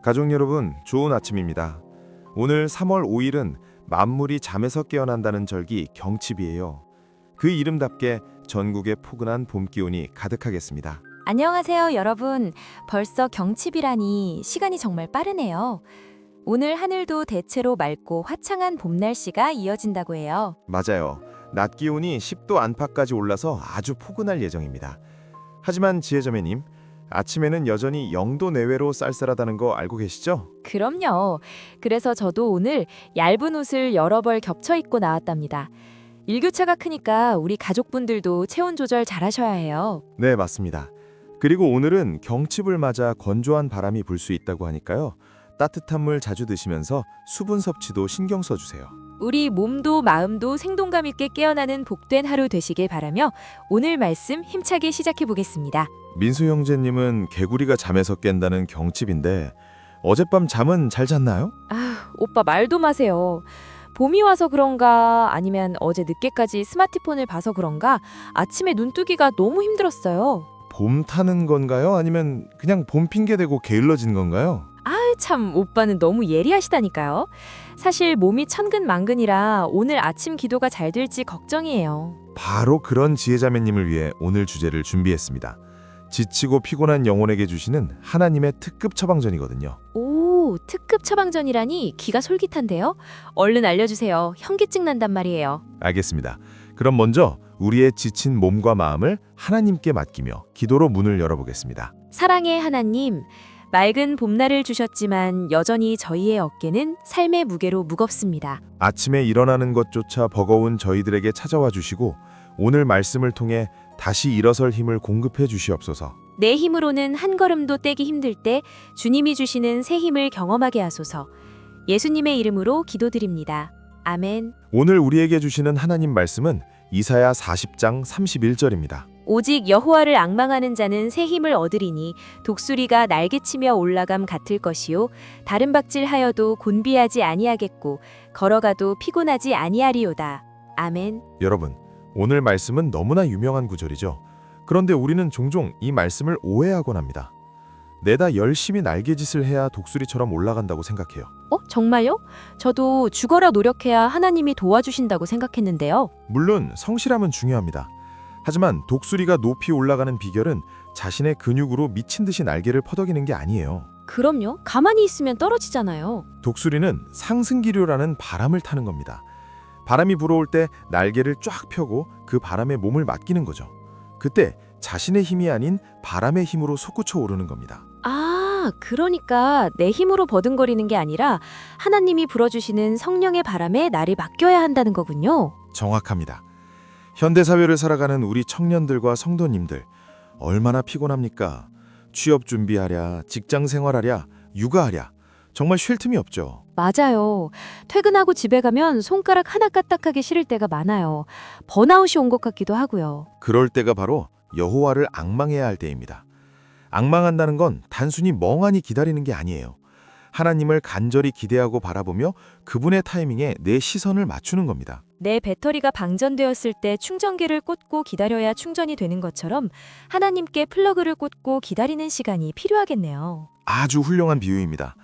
가족 여러분, 좋은 아침입니다. 오늘 3월 5일은 만물이 잠에서 깨어난다는 절기 경칩이에요. 그 이름답게 전국에 포근한 봄 기온이 가득하겠습니다. 안녕하세요, 여러분. 벌써 경칩이라니 시간이 정말 빠르네요. 오늘 하늘도 대체로 맑고 화창한 봄 날씨가 이어진다고 해요. 맞아요. 낮 기온이 10도 안팎까지 올라서 아주 포근할 예정입니다. 하지만 지혜자매님, 아침에는 여전히 0도 내외로 쌀쌀하다는 거 알고 계시죠? 그럼요. 그래서 저도 오늘 얇은 옷을 여러 벌 겹쳐 입고 나왔답니다. 일교차가 크니까 우리 가족분들도 체온 조절 잘 하셔야 해요. 네, 맞습니다. 그리고 오늘은 경칩을 맞아 건조한 바람이 불 수 있다고 하니까요. 따뜻한 물 자주 드시면서 수분 섭취도 신경 써주세요. 우리 몸도 마음도 생동감 있게 깨어나는 복된 하루 되시길 바라며 오늘 말씀 힘차게 시작해 보겠습니다. 민수 형제님은 개구리가 잠에서 깬다는 경칩인데 어젯밤 잠은 잘 잤나요? 아, 오빠 말도 마세요. 봄이 와서 그런가 아니면 어제 늦게까지 스마트폰을 봐서 그런가 아침에 눈뜨기가 너무 힘들었어요. 봄 타는 건가요? 아니면 그냥 봄 핑계 대고 게을러진 건가요? 아유 참 오빠는 너무 예리하시다니까요. 사실 몸이 천근만근이라 오늘 아침 기도가 잘 될지 걱정이에요. 바로 그런 지혜자매님을 위해 오늘 주제를 준비했습니다. 지치고 피곤한 영혼에게 주시는 하나님의 특급 처방전이거든요. 오, 특급 처방전이라니 기가 솔깃한데요? 얼른 알려주세요. 현기증 난단 말이에요. 알겠습니다. 그럼 먼저 우리의 지친 몸과 마음을 하나님께 맡기며 기도로 문을 열어보겠습니다. 사랑의 하나님, 맑은 봄날을 주셨지만 여전히 저희의 어깨는 삶의 무게로 무겁습니다. 아침에 일어나는 것조차 버거운 저희들에게 찾아와 주시고 오늘 말씀을 통해 다시 일어설 힘을 공급해 주시옵소서. 내 힘으로는 한 걸음도 떼기 힘들 때 주님이 주시는 새 힘을 경험하게 하소서. 예수님의 이름으로 기도드립니다. 아멘. 오늘 우리에게 주시는 하나님 말씀은 이사야 40장 31절입니다. 오직 여호와를 앙망하는 자는 새 힘을 얻으리니 독수리가 날개치며 올라감 같을 것이요 다른 박질하여도 곤비하지 아니하겠고 걸어가도 피곤하지 아니하리오다. 아멘. 여러분, 오늘 말씀은 너무나 유명한 구절이죠. 그런데 우리는 종종 이 말씀을 오해하곤 합니다. 내다 열심히 날개짓을 해야 독수리처럼 올라간다고 생각해요. 정말요? 저도 죽어라 노력해야 하나님이 도와주신다고 생각했는데요. 물론 성실함은 중요합니다. 하지만 독수리가 높이 올라가는 비결은 자신의 근육으로 미친 듯이 날개를 퍼덕이는 게 아니에요. 그럼요. 가만히 있으면 떨어지잖아요. 독수리는 상승기류라는 바람을 타는 겁니다. 바람이 불어올 때 날개를 쫙 펴고 그 바람에 몸을 맡기는 거죠. 그때 자신의 힘이 아닌 바람의 힘으로 솟구쳐 오르는 겁니다. 아, 그러니까 내 힘으로 버둥거리는 게 아니라 하나님이 불어주시는 성령의 바람에 나를 맡겨야 한다는 거군요. 정확합니다. 현대사회를 살아가는 우리 청년들과 성도님들 얼마나 피곤합니까? 취업 준비하랴, 직장 생활하랴, 육아하랴 정말 쉴 틈이 없죠. 맞아요. 퇴근하고 집에 가면 손가락 하나 까딱하기 싫을 때가 많아요. 번아웃이 온 것 같기도 하고요. 그럴 때가 바로 여호와를 앙망해야 할 때입니다. 앙망한다는 건 단순히 멍하니 기다리는 게 아니에요. 하나님을 간절히 기대하고 바라보며 그분의 타이밍에 내 시선을 맞추는 겁니다. 내 배터리가 방전되었을 때 충전기를 꽂고 기다려야 충전이 되는 것처럼 하나님께 플러그를 꽂고 기다리는 시간이 필요하겠네요. 아주 훌륭한 비유입니다.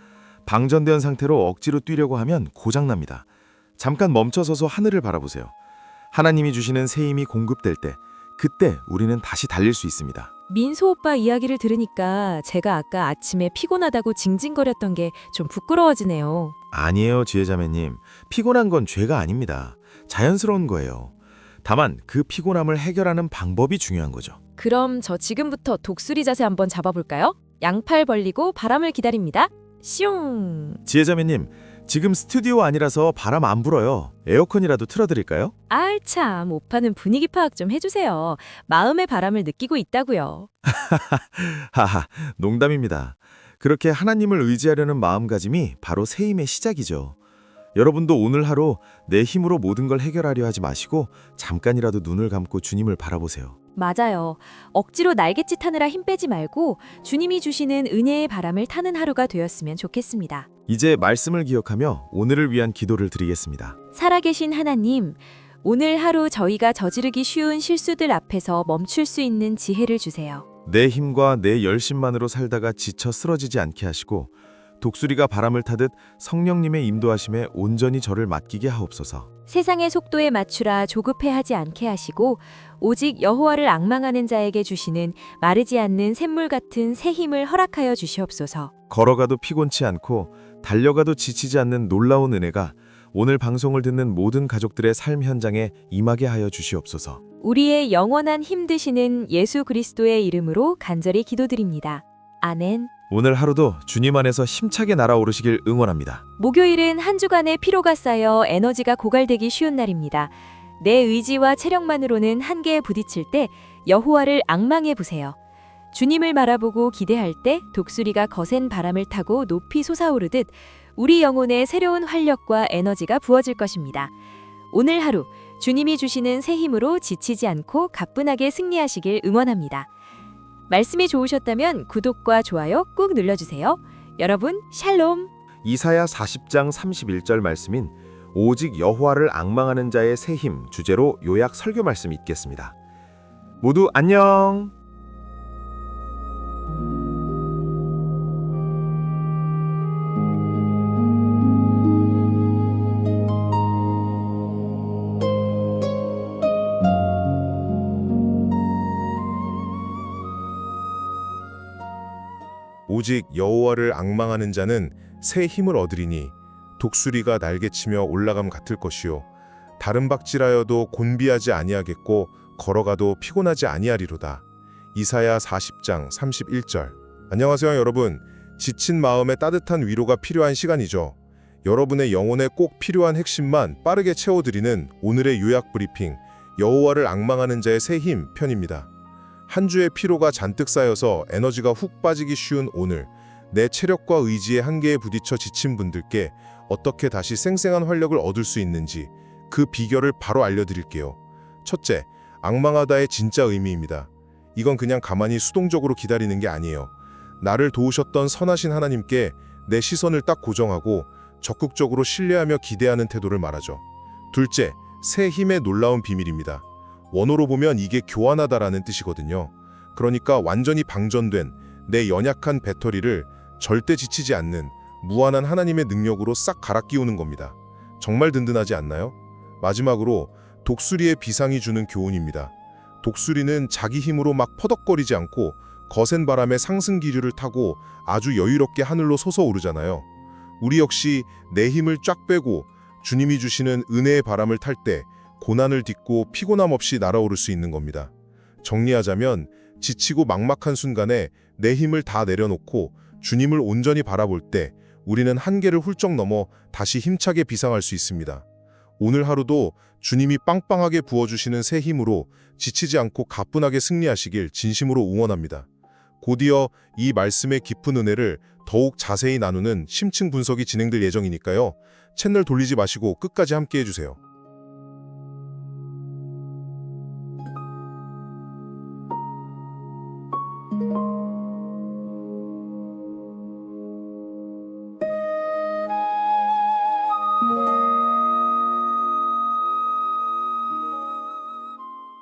방전된 상태로 억지로 뛰려고 하면 고장납니다. 잠깐 멈춰서서 하늘을 바라보세요. 하나님이 주시는 새 힘이 공급될 때, 그때 우리는 다시 달릴 수 있습니다. 민소 오빠 이야기를 들으니까 제가 아까 아침에 피곤하다고 징징거렸던 게 좀 부끄러워지네요. 아니에요, 지혜자매님. 피곤한 건 죄가 아닙니다. 자연스러운 거예요. 다만 그 피곤함을 해결하는 방법이 중요한 거죠. 그럼 저 지금부터 독수리 자세 한번 잡아볼까요? 양팔 벌리고 바람을 기다립니다. 슝! 지혜자매님, 지금 스튜디오 아니라서 바람 안 불어요. 에어컨이라도 틀어드릴까요? 참, 오빠는 분위기 파악 좀 해주세요. 마음의 바람을 느끼고 있다고요. 하하, 농담입니다. 그렇게 하나님을 의지하려는 마음가짐이 바로 새 힘의 시작이죠. 여러분도 오늘 하루 내 힘으로 모든 걸 해결하려 하지 마시고 잠깐이라도 눈을 감고 주님을 바라보세요. 맞아요. 억지로 날갯짓 하느라 힘 빼지 말고 주님이 주시는 은혜의 바람을 타는 하루가 되었으면 좋겠습니다. 이제 말씀을 기억하며 오늘을 위한 기도를 드리겠습니다. 살아계신 하나님, 오늘 하루 저희가 저지르기 쉬운 실수들 앞에서 멈출 수 있는 지혜를 주세요. 내 힘과 내 열심만으로 살다가 지쳐 쓰러지지 않게 하시고 독수리가 바람을 타듯 성령님의 인도하심에 온전히 저를 맡기게 하옵소서. 세상의 속도에 맞추라 조급해하지 않게 하시고 오직 여호와를 앙망하는 자에게 주시는 마르지 않는 샘물 같은 새 힘을 허락하여 주시옵소서. 걸어가도 피곤치 않고 달려가도 지치지 않는 놀라운 은혜가 오늘 방송을 듣는 모든 가족들의 삶 현장에 임하게 하여 주시옵소서. 우리의 영원한 힘 되시는 예수 그리스도의 이름으로 간절히 기도드립니다. 아멘. 오늘 하루도 주님 안에서 힘차게 날아오르시길 응원합니다. 목요일은 한 주간의 피로가 쌓여 에너지가 고갈되기 쉬운 날입니다. 내 의지와 체력만으로는 한계에 부딪힐 때 여호와를 앙망해 보세요. 주님을 바라보고 기대할 때 독수리가 거센 바람을 타고 높이 솟아오르듯 우리 영혼에 새로운 활력과 에너지가 부어질 것입니다. 오늘 하루 주님이 주시는 새 힘으로 지치지 않고 가뿐하게 승리하시길 응원합니다. 말씀이 좋으셨다면 구독과 좋아요 꾹 눌러주세요. 여러분 샬롬. 이사야 40장 31절 말씀인 오직 여호와를 앙망하는 자의 새 힘 주제로 요약 설교 말씀 읽겠습니다. 모두 안녕. 오직 여호와를 앙망하는 자는 새 힘을 얻으리니 독수리가 날개치며 올라감 같을 것이요 다른 박질하여도 곤비하지 아니하겠고 걸어가도 피곤하지 아니하리로다. 이사야 40장 31절. 안녕하세요 여러분. 지친 마음에 따뜻한 위로가 필요한 시간이죠. 여러분의 영혼에 꼭 필요한 핵심만 빠르게 채워드리는 오늘의 요약 브리핑, 여호와를 앙망하는 자의 새 힘 편입니다. 한 주의 피로가 잔뜩 쌓여서 에너지가 훅 빠지기 쉬운 오늘, 내 체력과 의지의 한계에 부딪혀 지친 분들께 어떻게 다시 쌩쌩한 활력을 얻을 수 있는지 그 비결을 바로 알려드릴게요. 첫째, 앙망하다의 진짜 의미입니다. 이건 그냥 가만히 수동적으로 기다리는 게 아니에요. 나를 도우셨던 선하신 하나님께 내 시선을 딱 고정하고 적극적으로 신뢰하며 기대하는 태도를 말하죠. 둘째, 새 힘의 놀라운 비밀입니다. 원어로 보면 이게 교환하다라는 뜻이거든요. 그러니까 완전히 방전된 내 연약한 배터리를 절대 지치지 않는 무한한 하나님의 능력으로 싹 갈아 끼우는 겁니다. 정말 든든하지 않나요? 마지막으로 독수리의 비상이 주는 교훈입니다. 독수리는 자기 힘으로 막 퍼덕거리지 않고 거센 바람에 상승 기류를 타고 아주 여유롭게 하늘로 솟아오르잖아요. 우리 역시 내 힘을 쫙 빼고 주님이 주시는 은혜의 바람을 탈 때 고난을 딛고 피곤함 없이 날아오를 수 있는 겁니다. 정리하자면 지치고 막막한 순간에 내 힘을 다 내려놓고 주님을 온전히 바라볼 때 우리는 한계를 훌쩍 넘어 다시 힘차게 비상할 수 있습니다. 오늘 하루도 주님이 빵빵하게 부어주시는 새 힘으로 지치지 않고 가뿐하게 승리하시길 진심으로 응원합니다. 곧이어 이 말씀의 깊은 은혜를 더욱 자세히 나누는 심층 분석이 진행될 예정이니까요. 채널 돌리지 마시고 끝까지 함께 해주세요.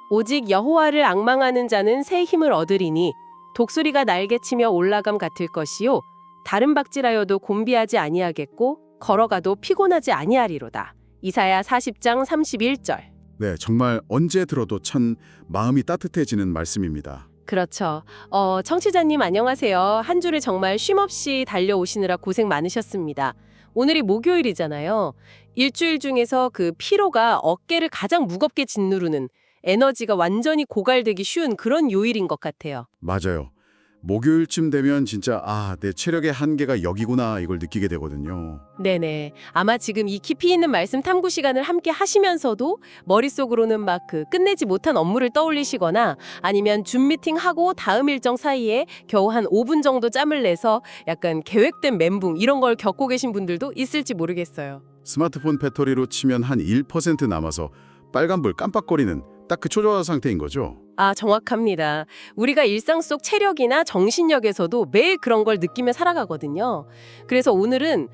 오직 여호와를 앙망하는 자는 새 힘을 얻으리니 독수리가 날개치며 올라감 같을 것이요 다른 박질하여도 곤비하지 아니하겠고 걸어가도 피곤하지 아니하리로다. 이사야 40장 31절. 네, 정말 언제 들어도 참 마음이 따뜻해지는 말씀입니다. 그렇죠. 청취자님 안녕하세요. 한 주를 정말 쉼없이 달려오시느라 고생 많으셨습니다. 오늘이 목요일이잖아요. 일주일 중에서 그 피로가 어깨를 가장 무겁게 짓누르는 에너지가 완전히 고갈되기 쉬운 그런 요일인 것 같아요. 맞아요. 목요일쯤 되면 진짜 내 체력의 한계가 여기구나 이걸 느끼게 되거든요. 네네. 아마 지금 이 깊이 있는 말씀 탐구 시간을 함께 하시면서도 머릿속으로는 막 그 끝내지 못한 업무를 떠올리시거나 아니면 줌 미팅하고 다음 일정 사이에 겨우 한 5분 정도 짬을 내서 약간 계획된 멘붕 이런 걸 겪고 계신 분들도 있을지 모르겠어요. 스마트폰 배터리로 치면 한 1% 남아서 빨간불 깜빡거리는 딱 그 초조화 상태인 거죠. 아, 정확합니다. 우리가 일상 속 체력이나 정신력에서도 매일 그런 걸 느끼며 살아가거든요. 그래서 오늘은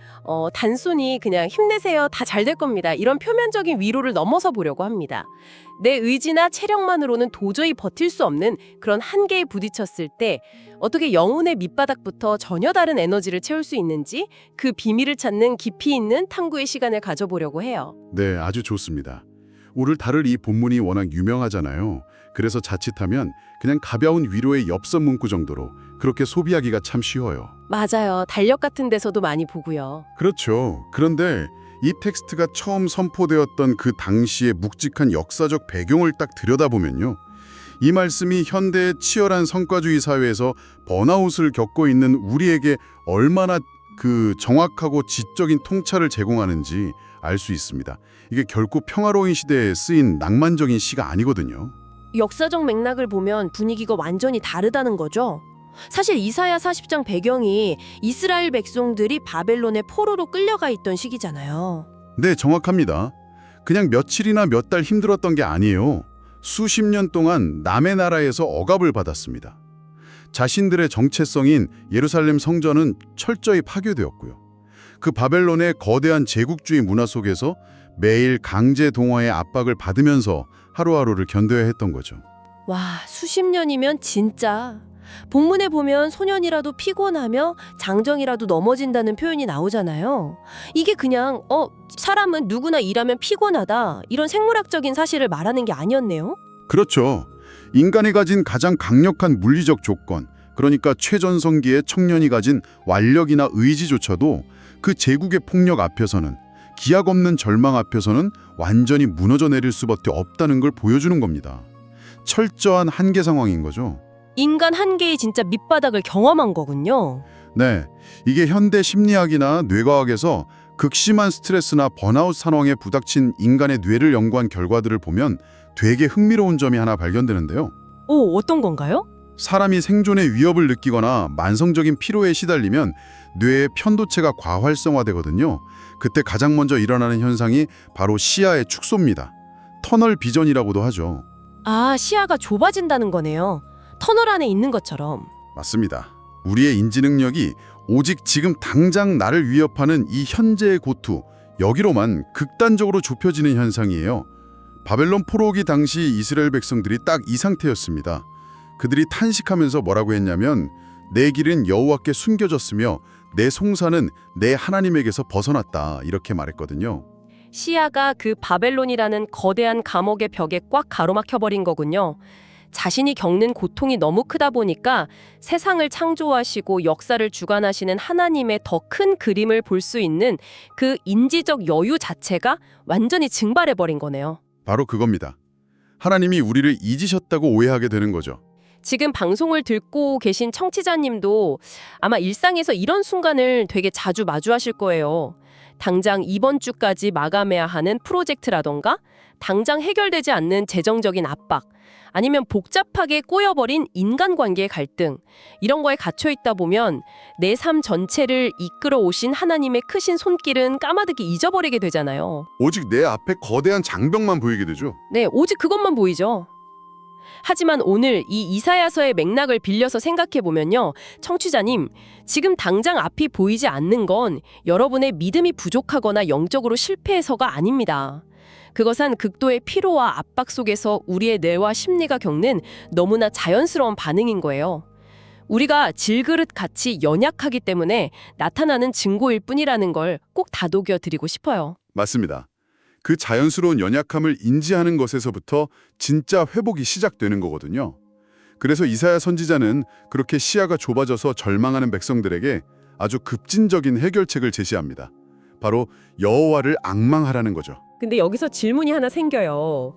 단순히 그냥 힘내세요, 다 잘 될 겁니다, 이런 표면적인 위로를 넘어서 보려고 합니다. 내 의지나 체력만으로는 도저히 버틸 수 없는 그런 한계에 부딪혔을 때 어떻게 영혼의 밑바닥부터 전혀 다른 에너지를 채울 수 있는지 그 비밀을 찾는 깊이 있는 탐구의 시간을 가져보려고 해요. 네, 아주 좋습니다. 오늘 다룰 이 본문이 워낙 유명하잖아요. 그래서 자칫하면 그냥 가벼운 위로의 엽서 문구 정도로 그렇게 소비하기가 참 쉬워요. 맞아요. 달력 같은 데서도 많이 보고요. 그렇죠. 그런데 이 텍스트가 처음 선포되었던 그 당시의 묵직한 역사적 배경을 딱 들여다보면요. 이 말씀이 현대의 치열한 성과주의 사회에서 번아웃을 겪고 있는 우리에게 얼마나 그 정확하고 지적인 통찰을 제공하는지 알 수 있습니다. 이게 결코 평화로운 시대에 쓰인 낭만적인 시가 아니거든요. 역사적 맥락을 보면 분위기가 완전히 다르다는 거죠. 사실 이사야 40장 배경이 이스라엘 백성들이 바벨론의 포로로 끌려가 있던 시기잖아요. 네, 정확합니다. 그냥 며칠이나 몇 달 힘들었던 게 아니에요. 수십 년 동안 남의 나라에서 억압을 받았습니다. 자신들의 정체성인 예루살렘 성전은 철저히 파괴되었고요. 그 바벨론의 거대한 제국주의 문화 속에서 매일 강제 동화의 압박을 받으면서 하루하루를 견뎌야 했던 거죠. 와, 수십 년이면 진짜. 본문에 보면 소년이라도 피곤하며 장정이라도 넘어진다는 표현이 나오잖아요. 이게 그냥 사람은 누구나 일하면 피곤하다, 이런 생물학적인 사실을 말하는 게 아니었네요. 그렇죠. 인간이 가진 가장 강력한 물리적 조건, 그러니까 최전성기의 청년이 가진 완력이나 의지조차도 그 제국의 폭력 앞에서는, 기약 없는 절망 앞에서는 완전히 무너져 내릴 수밖에 없다는 걸 보여주는 겁니다. 철저한 한계 상황인 거죠. 인간 한계의 진짜 밑바닥을 경험한 거군요. 네, 이게 현대 심리학이나 뇌과학에서 극심한 스트레스나 번아웃 상황에 부닥친 인간의 뇌를 연구한 결과들을 보면 되게 흥미로운 점이 하나 발견되는데요. 오, 어떤 건가요? 사람이 생존의 위협을 느끼거나 만성적인 피로에 시달리면 뇌의 편도체가 과활성화되거든요. 그때 가장 먼저 일어나는 현상이 바로 시야의 축소입니다. 터널 비전이라고도 하죠. 아, 시야가 좁아진다는 거네요. 터널 안에 있는 것처럼. 맞습니다. 우리의 인지 능력이 오직 지금 당장 나를 위협하는 이 현재의 고투, 여기로만 극단적으로 좁혀지는 현상이에요. 바벨론 포로기 당시 이스라엘 백성들이 딱 이 상태였습니다. 그들이 탄식하면서 뭐라고 했냐면 내 길은 여호와께 숨겨졌으며 내 송사는 내 하나님에게서 벗어났다, 이렇게 말했거든요. 시야가 그 바벨론이라는 거대한 감옥의 벽에 꽉 가로막혀버린 거군요. 자신이 겪는 고통이 너무 크다 보니까 세상을 창조하시고 역사를 주관하시는 하나님의 더 큰 그림을 볼 수 있는 그 인지적 여유 자체가 완전히 증발해버린 거네요. 바로 그겁니다. 하나님이 우리를 잊으셨다고 오해하게 되는 거죠. 지금 방송을 듣고 계신 청취자님도 아마 일상에서 이런 순간을 되게 자주 마주하실 거예요. 당장 이번 주까지 마감해야 하는 프로젝트라던가 당장 해결되지 않는 재정적인 압박, 아니면 복잡하게 꼬여버린 인간관계의 갈등, 이런 거에 갇혀있다 보면 내 삶 전체를 이끌어 오신 하나님의 크신 손길은 까마득히 잊어버리게 되잖아요. 오직 내 앞에 거대한 장벽만 보이게 되죠. 네, 오직 그것만 보이죠. 하지만 오늘 이 이사야서의 맥락을 빌려서 생각해보면요. 청취자님, 지금 당장 앞이 보이지 않는 건 여러분의 믿음이 부족하거나 영적으로 실패해서가 아닙니다. 그것은 극도의 피로와 압박 속에서 우리의 뇌와 심리가 겪는 너무나 자연스러운 반응인 거예요. 우리가 질그릇같이 연약하기 때문에 나타나는 증거일 뿐이라는 걸 꼭 다독여 드리고 싶어요. 맞습니다. 그 자연스러운 연약함을 인지하는 것에서부터 진짜 회복이 시작되는 거거든요. 그래서 이사야 선지자는 그렇게 시야가 좁아져서 절망하는 백성들에게 아주 급진적인 해결책을 제시합니다. 바로 여호와를 앙망하라는 거죠. 근데 여기서 질문이 하나 생겨요.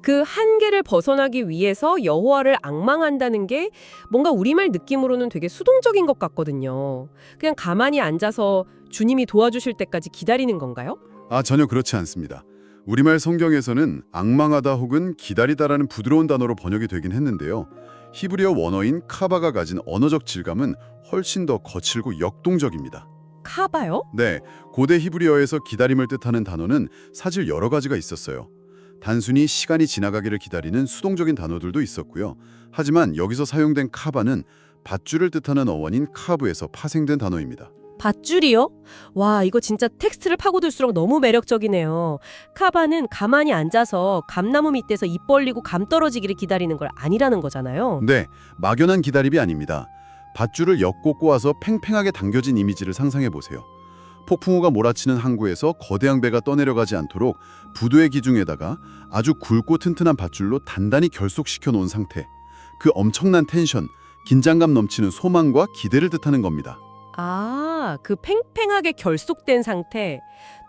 그 한계를 벗어나기 위해서 여호와를 앙망한다는 게 뭔가 우리말 느낌으로는 되게 수동적인 것 같거든요. 그냥 가만히 앉아서 주님이 도와주실 때까지 기다리는 건가요? 전혀 그렇지 않습니다. 우리말 성경에서는 앙망하다 혹은 기다리다라는 부드러운 단어로 번역이 되긴 했는데요. 히브리어 원어인 카바가 가진 언어적 질감은 훨씬 더 거칠고 역동적입니다. 카바요? 네, 고대 히브리어에서 기다림을 뜻하는 단어는 사실 여러 가지가 있었어요. 단순히 시간이 지나가기를 기다리는 수동적인 단어들도 있었고요. 하지만 여기서 사용된 카바는 밧줄을 뜻하는 어원인 카브에서 파생된 단어입니다. 밧줄이요? 와, 이거 진짜 텍스트를 파고들수록 너무 매력적이네요. 카바는 가만히 앉아서 감나무 밑에서 입 벌리고 감 떨어지기를 기다리는 걸 아니라는 거잖아요. 네, 막연한 기다림이 아닙니다. 밧줄을 엮고 꼬아서 팽팽하게 당겨진 이미지를 상상해 보세요. 폭풍우가 몰아치는 항구에서 거대한 배가 떠내려가지 않도록 부두의 기둥에다가 아주 굵고 튼튼한 밧줄로 단단히 결속시켜 놓은 상태. 그 엄청난 텐션, 긴장감 넘치는 소망과 기대를 뜻하는 겁니다. 아, 그 팽팽하게 결속된 상태.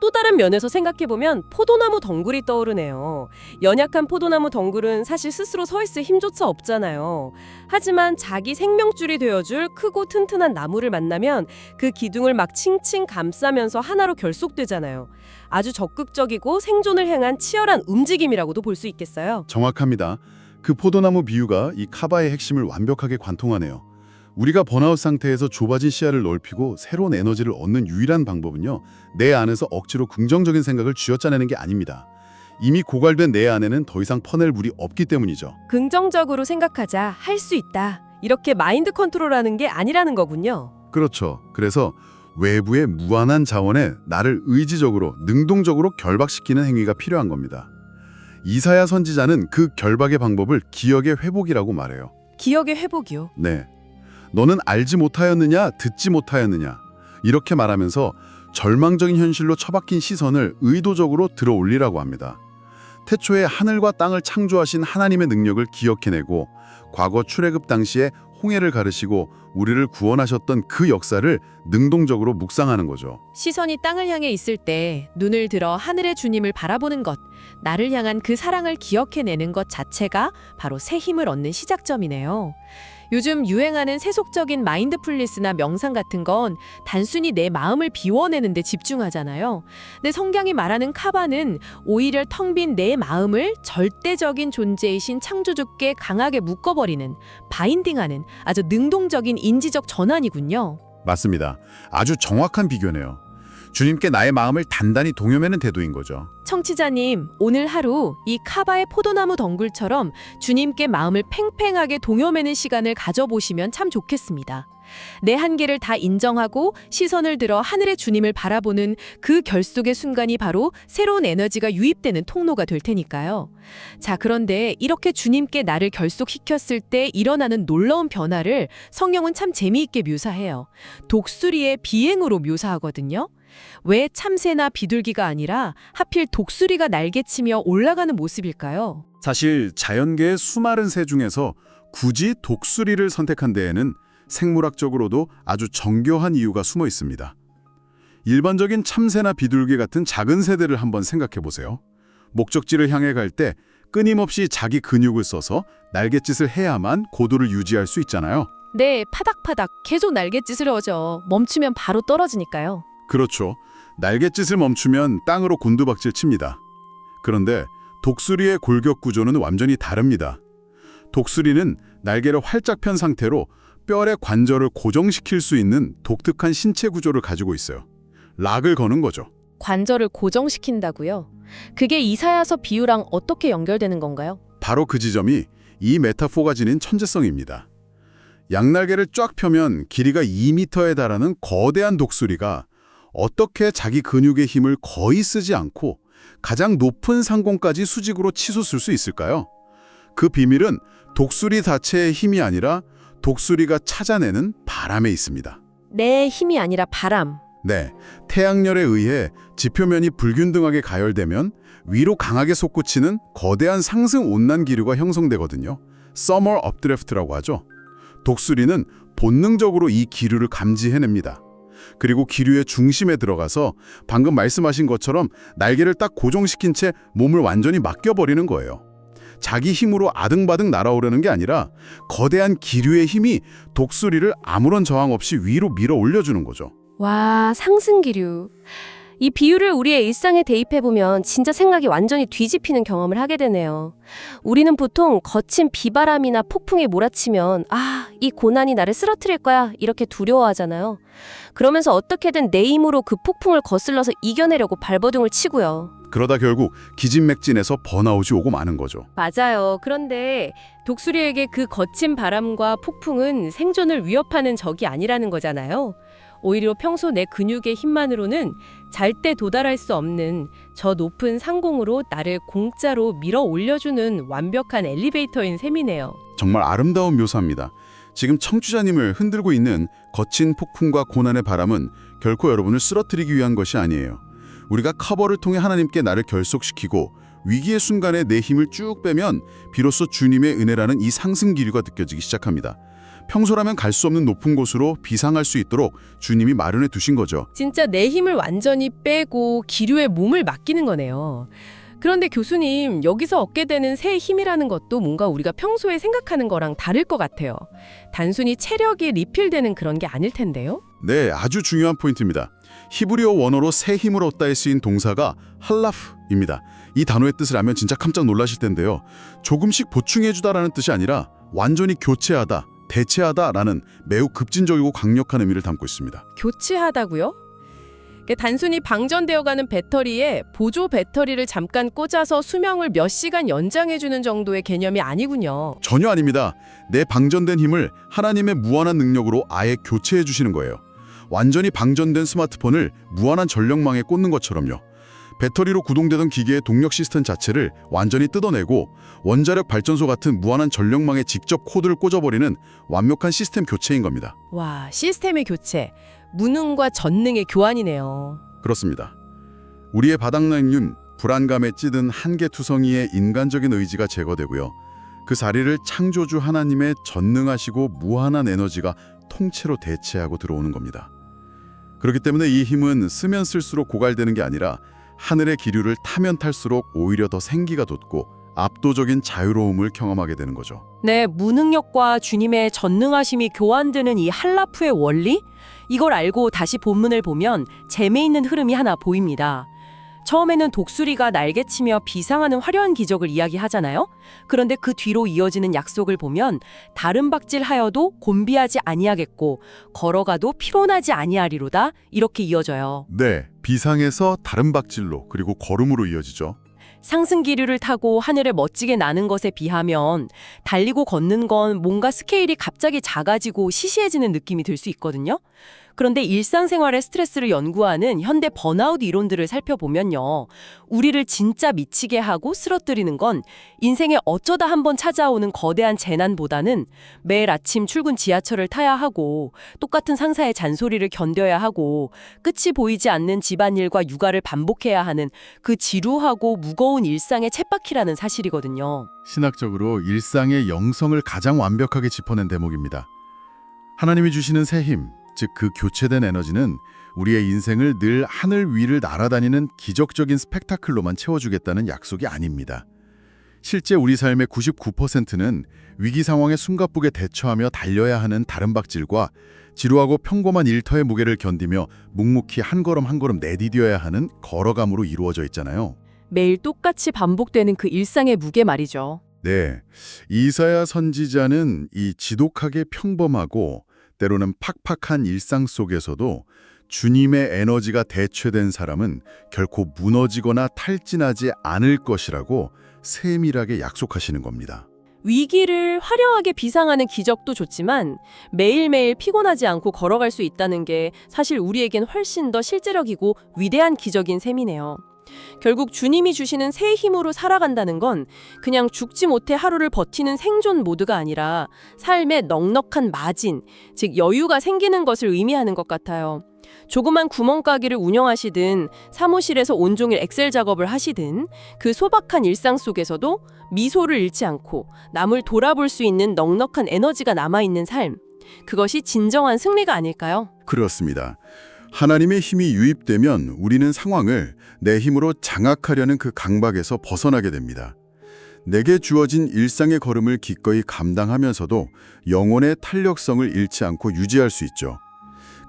또 다른 면에서 생각해보면 포도나무 덩굴이 떠오르네요. 연약한 포도나무 덩굴은 사실 스스로 서 있을 힘조차 없잖아요. 하지만 자기 생명줄이 되어줄 크고 튼튼한 나무를 만나면 그 기둥을 막 칭칭 감싸면서 하나로 결속되잖아요. 아주 적극적이고 생존을 향한 치열한 움직임이라고도 볼 수 있겠어요. 정확합니다. 그 포도나무 비유가 이 카바의 핵심을 완벽하게 관통하네요. 우리가 번아웃 상태에서 좁아진 시야를 넓히고 새로운 에너지를 얻는 유일한 방법은요, 내 안에서 억지로 긍정적인 생각을 쥐어짜내는 게 아닙니다. 이미 고갈된 내 안에는 더 이상 퍼낼 물이 없기 때문이죠. 긍정적으로 생각하자, 할 수 있다. 이렇게 마인드 컨트롤하는 게 아니라는 거군요. 그렇죠. 그래서 외부의 무한한 자원에 나를 의지적으로, 능동적으로 결박시키는 행위가 필요한 겁니다. 이사야 선지자는 그 결박의 방법을 기억의 회복이라고 말해요. 기억의 회복이요. 네. 너는 알지 못하였느냐, 듣지 못하였느냐. 이렇게 말하면서 절망적인 현실로 처박힌 시선을 의도적으로 들어 올리라고 합니다. 태초에 하늘과 땅을 창조하신 하나님의 능력을 기억해내고 과거 출애굽 당시에 홍해를 가르시고 우리를 구원하셨던 그 역사를 능동적으로 묵상하는 거죠. 시선이 땅을 향해 있을 때 눈을 들어 하늘의 주님을 바라보는 것, 나를 향한 그 사랑을 기억해내는 것 자체가 바로 새 힘을 얻는 시작점이네요. 요즘 유행하는 세속적인 마인드풀니스나 명상 같은 건 단순히 내 마음을 비워내는 데 집중하잖아요. 근데 성경이 말하는 카바는 오히려 텅 빈 내 마음을 절대적인 존재이신 창조주께 강하게 묶어버리는, 바인딩하는 아주 능동적인 인지적 전환이군요. 맞습니다. 아주 정확한 비교네요. 주님께 나의 마음을 단단히 동요매는 태도인 거죠. 청취자님, 오늘 하루 이 카바의 포도나무 덩굴처럼 주님께 마음을 팽팽하게 동요매는 시간을 가져보시면 참 좋겠습니다. 내 한계를 다 인정하고 시선을 들어 하늘의 주님을 바라보는 그 결속의 순간이 바로 새로운 에너지가 유입되는 통로가 될 테니까요. 자, 그런데 이렇게 주님께 나를 결속시켰을 때 일어나는 놀라운 변화를 성경은 참 재미있게 묘사해요. 독수리의 비행으로 묘사하거든요. 왜 참새나 비둘기가 아니라 하필 독수리가 날개치며 올라가는 모습일까요? 사실 자연계의 수많은 새 중에서 굳이 독수리를 선택한 데에는 생물학적으로도 아주 정교한 이유가 숨어 있습니다. 일반적인 참새나 비둘기 같은 작은 새들을 한번 생각해 보세요. 목적지를 향해 갈 때 끊임없이 자기 근육을 써서 날갯짓을 해야만 고도를 유지할 수 있잖아요. 네, 파닥파닥 계속 날갯짓을 하죠. 멈추면 바로 떨어지니까요. 그렇죠. 날갯짓을 멈추면 땅으로 곤두박질 칩니다. 그런데 독수리의 골격 구조는 완전히 다릅니다. 독수리는 날개를 활짝 편 상태로 뼈의 관절을 고정시킬 수 있는 독특한 신체 구조를 가지고 있어요. 락을 거는 거죠. 관절을 고정시킨다고요? 그게 이사야서 비유랑 어떻게 연결되는 건가요? 바로 그 지점이 이 메타포가 지닌 천재성입니다. 양날개를 쫙 펴면 길이가 2m에 달하는 거대한 독수리가 어떻게 자기 근육의 힘을 거의 쓰지 않고 가장 높은 상공까지 수직으로 치솟을 수 있을까요? 그 비밀은 독수리 자체의 힘이 아니라 독수리가 찾아내는 바람에 있습니다. 내 힘이 아니라 바람. 네, 태양열에 의해 지표면이 불균등하게 가열되면 위로 강하게 솟구치는 거대한 상승 온난 기류가 형성되거든요. 서머 업드래프트라고 하죠. 독수리는 본능적으로 이 기류를 감지해냅니다. 그리고 기류의 중심에 들어가서 방금 말씀하신 것처럼 날개를 딱 고정시킨 채 몸을 완전히 맡겨버리는 거예요. 자기 힘으로 아등바등 날아오르는 게 아니라 거대한 기류의 힘이 독수리를 아무런 저항 없이 위로 밀어 올려주는 거죠. 와, 상승기류. 이 비유를 우리의 일상에 대입해보면 진짜 생각이 완전히 뒤집히는 경험을 하게 되네요. 우리는 보통 거친 비바람이나 폭풍이 몰아치면 이 고난이 나를 쓰러뜨릴 거야 이렇게 두려워하잖아요. 그러면서 어떻게든 내 힘으로 그 폭풍을 거슬러서 이겨내려고 발버둥을 치고요. 그러다 결국 기진맥진해서 번아웃이 오고 마는 거죠. 맞아요. 그런데 독수리에게 그 거친 바람과 폭풍은 생존을 위협하는 적이 아니라는 거잖아요. 오히려 평소 내 근육의 힘만으로는 절대 도달할 수 없는 저 높은 상공으로 나를 공짜로 밀어 올려주는 완벽한 엘리베이터인 셈이네요. 정말 아름다운 묘사입니다. 지금 청취자님을 흔들고 있는 거친 폭풍과 고난의 바람은 결코 여러분을 쓰러뜨리기 위한 것이 아니에요. 우리가 커버를 통해 하나님께 나를 결속시키고 위기의 순간에 내 힘을 쭉 빼면 비로소 주님의 은혜라는 이 상승 기류가 느껴지기 시작합니다. 평소라면 갈 수 없는 높은 곳으로 비상할 수 있도록 주님이 마련해 두신 거죠. 진짜 내 힘을 완전히 빼고 기류에 몸을 맡기는 거네요. 그런데 교수님, 여기서 얻게 되는 새 힘이라는 것도 뭔가 우리가 평소에 생각하는 거랑 다를 것 같아요. 단순히 체력이 리필되는 그런 게 아닐 텐데요? 네, 아주 중요한 포인트입니다. 히브리어 원어로 새 힘을 얻다에 쓰인 동사가 할라프입니다. 이 단어의 뜻을 알면 진짜 깜짝 놀라실 텐데요. 조금씩 보충해주다라는 뜻이 아니라 완전히 교체하다, 대체하다라는 매우 급진적이고 강력한 의미를 담고 있습니다. 교체하다고요? 단순히 방전되어가는 배터리에 보조 배터리를 잠깐 꽂아서 수명을 몇 시간 연장해주는 정도의 개념이 아니군요. 전혀 아닙니다. 내 방전된 힘을 하나님의 무한한 능력으로 아예 교체해 주시는 거예요. 완전히 방전된 스마트폰을 무한한 전력망에 꽂는 것처럼요. 배터리로 구동되던 기계의 동력 시스템 자체를 완전히 뜯어내고 원자력 발전소 같은 무한한 전력망에 직접 코드를 꽂아버리는 완벽한 시스템 교체인 겁니다. 와, 시스템의 교체, 무능과 전능의 교환이네요. 그렇습니다. 우리의 바닥난 힘, 불안감에 찌든 한계투성이의 인간적인 의지가 제거되고요. 그 자리를 창조주 하나님의 전능하시고 무한한 에너지가 통째로 대체하고 들어오는 겁니다. 그렇기 때문에 이 힘은 쓰면 쓸수록 고갈되는 게 아니라 하늘의 기류를 타면 탈수록 오히려 더 생기가 돋고 압도적인 자유로움을 경험하게 되는 거죠. 네, 무능력과 주님의 전능하심이 교환되는 이 할라프의 원리? 이걸 알고 다시 본문을 보면 재미있는 흐름이 하나 보입니다. 처음에는 독수리가 날개치며 비상하는 화려한 기적을 이야기하잖아요. 그런데 그 뒤로 이어지는 약속을 보면 다른 박질하여도 곤비하지 아니하겠고 걸어가도 피곤하지 아니하리로다 이렇게 이어져요. 네, 비상에서 다른 박질로 그리고 걸음으로 이어지죠. 상승 기류를 타고 하늘에 멋지게 나는 것에 비하면 달리고 걷는 건 뭔가 스케일이 갑자기 작아지고 시시해지는 느낌이 들 수 있거든요. 그런데 일상생활의 스트레스를 연구하는 현대 번아웃 이론들을 살펴보면요. 우리를 진짜 미치게 하고 쓰러뜨리는 건 인생에 어쩌다 한번 찾아오는 거대한 재난보다는 매일 아침 출근 지하철을 타야 하고 똑같은 상사의 잔소리를 견뎌야 하고 끝이 보이지 않는 집안일과 육아를 반복해야 하는 그 지루하고 무거운 일상의 쳇바퀴라는 사실이거든요. 신학적으로 일상의 영성을 가장 완벽하게 짚어낸 대목입니다. 하나님이 주시는 새 힘, 즉 그 교체된 에너지는 우리의 인생을 늘 하늘 위를 날아다니는 기적적인 스펙타클로만 채워주겠다는 약속이 아닙니다. 실제 우리 삶의 99%는 위기 상황에 숨가쁘게 대처하며 달려야 하는 다른 박질과 지루하고 평범한 일터의 무게를 견디며 묵묵히 한 걸음 한 걸음 내디뎌야 하는 걸어감으로 이루어져 있잖아요. 매일 똑같이 반복되는 그 일상의 무게 말이죠. 네, 이사야 선지자는 이 지독하게 평범하고 때로는 팍팍한 일상 속에서도 주님의 에너지가 대체된 사람은 결코 무너지거나 탈진하지 않을 것이라고 세밀하게 약속하시는 겁니다. 위기를 화려하게 비상하는 기적도 좋지만 매일매일 피곤하지 않고 걸어갈 수 있다는 게 사실 우리에겐 훨씬 더 실제적이고 위대한 기적인 셈이네요. 결국 주님이 주시는 새 힘으로 살아간다는 건 그냥 죽지 못해 하루를 버티는 생존 모드가 아니라 삶의 넉넉한 마진, 즉 여유가 생기는 것을 의미하는 것 같아요. 조그만 구멍가게를 운영하시든 사무실에서 온종일 엑셀 작업을 하시든 그 소박한 일상 속에서도 미소를 잃지 않고 남을 돌아볼 수 있는 넉넉한 에너지가 남아있는 삶, 그것이 진정한 승리가 아닐까요? 그렇습니다. 하나님의 힘이 유입되면 우리는 상황을 내 힘으로 장악하려는 그 강박에서 벗어나게 됩니다. 내게 주어진 일상의 걸음을 기꺼이 감당하면서도 영혼의 탄력성을 잃지 않고 유지할 수 있죠.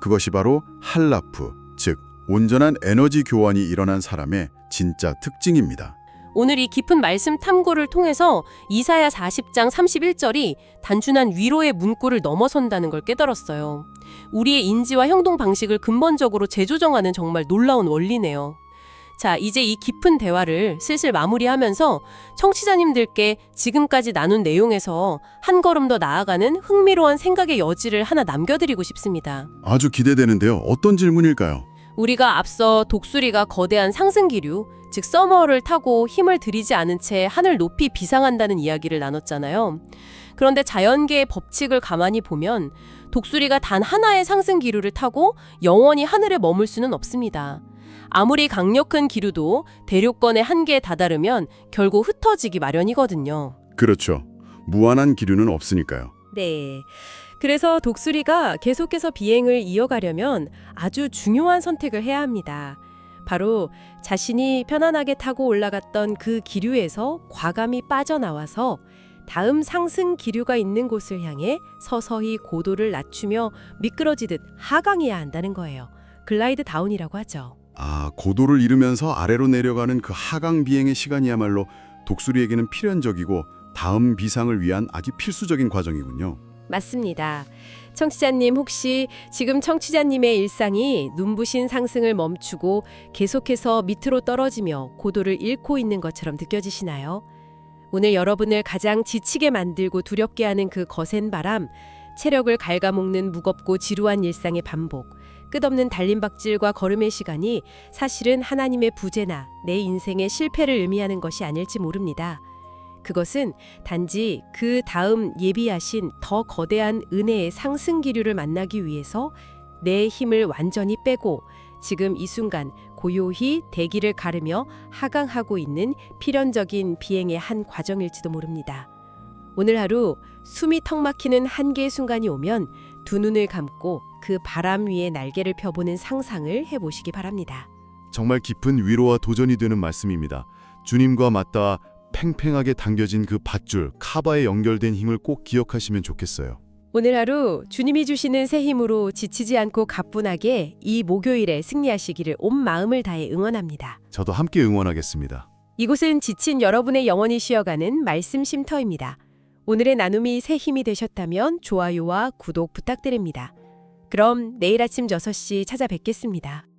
그것이 바로 할라프, 즉 온전한 에너지 교환이 일어난 사람의 진짜 특징입니다. 오늘 이 깊은 말씀 탐구를 통해서 이사야 40장 31절이 단순한 위로의 문구를 넘어선다는 걸 깨달았어요. 우리의 인지와 행동 방식을 근본적으로 재조정하는 정말 놀라운 원리네요. 자, 이제 이 깊은 대화를 슬슬 마무리하면서 청취자님들께 지금까지 나눈 내용에서 한 걸음 더 나아가는 흥미로운 생각의 여지를 하나 남겨드리고 싶습니다. 아주 기대되는데요. 어떤 질문일까요? 우리가 앞서 독수리가 거대한 상승기류, 즉 서머를 타고 힘을 들이지 않은 채 하늘 높이 비상한다는 이야기를 나눴잖아요. 그런데 자연계의 법칙을 가만히 보면 독수리가 단 하나의 상승기류를 타고 영원히 하늘에 머물 수는 없습니다. 아무리 강력한 기류도 대륙권의 한계에 다다르면 결국 흩어지기 마련이거든요. 그렇죠. 무한한 기류는 없으니까요. 네. 그래서 독수리가 계속해서 비행을 이어가려면 아주 중요한 선택을 해야 합니다. 바로 자신이 편안하게 타고 올라갔던 그 기류에서 과감히 빠져나와서 다음 상승 기류가 있는 곳을 향해 서서히 고도를 낮추며 미끄러지듯 하강해야 한다는 거예요. 글라이드 다운이라고 하죠. 아, 고도를 잃으면서 아래로 내려가는 그 하강 비행의 시간이야말로 독수리에게는 필연적이고 다음 비상을 위한 아주 필수적인 과정이군요. 맞습니다. 청취자님 혹시 지금 청취자님의 일상이 눈부신 상승을 멈추고 계속해서 밑으로 떨어지며 고도를 잃고 있는 것처럼 느껴지시나요? 오늘 여러분을 가장 지치게 만들고 두렵게 하는 그 거센 바람, 체력을 갉아먹는 무겁고 지루한 일상의 반복, 끝없는 달림박질과 걸음의 시간이 사실은 하나님의 부재나 내 인생의 실패를 의미하는 것이 아닐지 모릅니다. 그것은 단지 그 다음 예비하신 더 거대한 은혜의 상승 기류를 만나기 위해서 내 힘을 완전히 빼고 지금 이 순간 고요히 대기를 가르며 하강하고 있는 필연적인 비행의 한 과정일지도 모릅니다. 오늘 하루 숨이 턱 막히는 한계의 순간이 오면 두 눈을 감고 그 바람 위에 날개를 펴보는 상상을 해보시기 바랍니다. 정말 깊은 위로와 도전이 되는 말씀입니다. 주님과 맞닿아 팽팽하게 당겨진 그 밧줄, 카바에 연결된 힘을 꼭 기억하시면 좋겠어요. 오늘 하루 주님이 주시는 새 힘으로 지치지 않고 가뿐하게 이 목요일에 승리하시기를 온 마음을 다해 응원합니다. 저도 함께 응원하겠습니다. 이곳은 지친 여러분의 영혼이 쉬어가는 말씀 쉼터입니다. 오늘의 나눔이 새 힘이 되셨다면 좋아요와 구독 부탁드립니다. 그럼 내일 아침 6시 찾아뵙겠습니다.